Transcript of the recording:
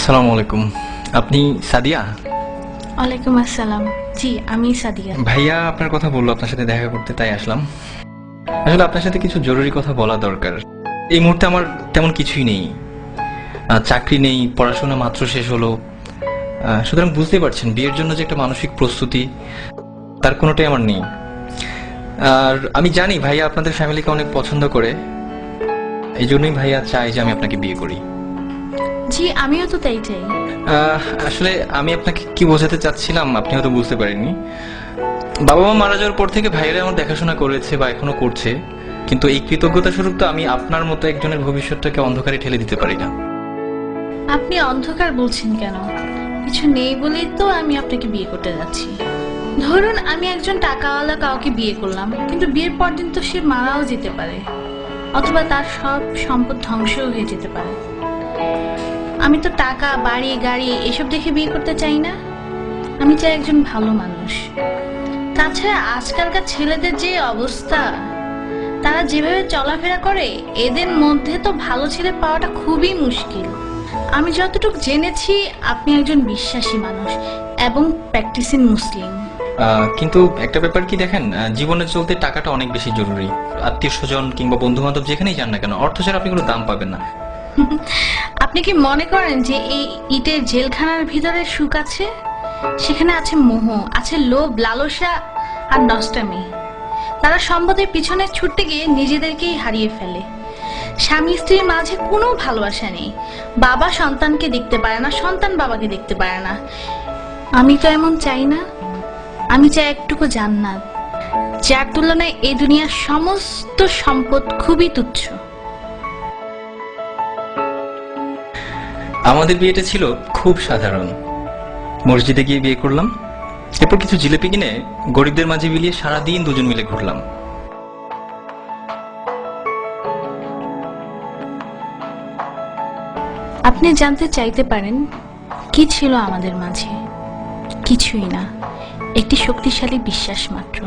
আসসালামু আলাইকুম। আপনি সাদিয়া? ওয়ালাইকুম আসসালাম। জি, আমি সাদিয়া। ভাইয়া আপনার কথা বললো আপনার সাথে দেখা করতে, তাই আসলাম। আসলে আপনার সাথে কিছু জরুরি কথা বলা দরকার। এই মুহূর্তে আমার তেমন কিছুই নেই, চাকরি নেই, পড়াশোনা মাত্র শেষ হলো। সুতরাং বুঝতেই পারছেন বিয়ের জন্য যে একটা মানসিক প্রস্তুতি, তার কোনোটাই আমার নেই। আর আমি জানি ভাইয়া আপনাদের ফ্যামিলিকে অনেক পছন্দ করে, এই জন্যই ভাইয়া চাই যে আমি আপনাকে বিয়ে করি। জি, আমিও তো তাই চাই। আসলে আমি আপনাকে কি বোঝাতে চাচ্ছিলাম আপনি হয়তো বুঝতে পারেননি। বাবা মা মারা যাওয়ার পর থেকে ভাইয়েরা আমার দেখাশোনা করেছে বা এখনো করছে, কিন্তু এই কৃতজ্ঞতা স্বরূপ তো আমি আপনার মতো একজনের ভবিষ্যৎটাকে অন্ধকারে ঠেলে দিতে পারি না। আপনি অন্ধকার বলছেন কেন? কিছু নেই বলেই তো আমি আপনাকে বিয়ে করতে যাচ্ছি। ধরুন আমি একজন টাকাওয়ালা কাউকে বিয়ে করলাম, কিন্তু বিয়ের পর দিন তো সে মারাও যেতে পারে, অথবা তার সব সম্পদ ধ্বংসও হয়ে যেতে পারে। আমি তো টাকা, বাড়ি, গাড়ি এসব দেখে বিয়ে করতে চাই না। আমি চাই একজন ভালো মানুষ। তাছাড়া আজকালকার ছেলেদের যে অবস্থা, তারা যেভাবে চলাফেরা করে, এদের মধ্যে তো ভালো ছেলে পাওয়াটা খুবই মুশকিল। আমি যতটুকু জেনেছি আপনি একজন বিশ্বাসী মানুষ এবং প্র্যাকটিসিং মুসলিম। কিন্তু একটা ব্যাপার কি দেখেন, জীবনে চলতে টাকাটা অনেক বেশি জরুরি। আত্মীয় স্বজন কিংবা বন্ধু বান্ধব যেখানেই যান না কেন, অর্থ ছাড়া আপনি কোনো দাম পাবেন না। আপনি কি মনে করেন যে এই ইটের জেলখানার ভিতরে সুখ আছে? সেখানে আছে মোহ, আছে লোভ, লালসা আর নষ্টামি। তারা সম্পদের পিছনে ছুটতে গিয়ে নিজেদেরকেই হারিয়ে ফেলে। স্বামী স্ত্রীর মাঝে কোনো ভালোবাসা নেই। বাবা সন্তানকে দেখতে পারে না, সন্তান বাবাকে দেখতে পারে না। আমি তো এমন চাই না। আমি চাই একটুকু জান্নাত, যার তুলনায় এই দুনিয়ার সমস্ত সম্পদ খুবই তুচ্ছ। আমাদের বিয়েটা ছিল খুব সাধারণ। মসজিদে গিয়ে বিয়ে করলাম, এরপর কিছু জিলিপি কিনে গরিবদের মাঝে বিলিয়ে সারাদিন দুজন মিলে ঘুরলাম। আপনি জানতে চাইতে পারেন কি ছিল আমাদের মাঝে? কিছুই না, একটি শক্তিশালী বিশ্বাস মাত্র।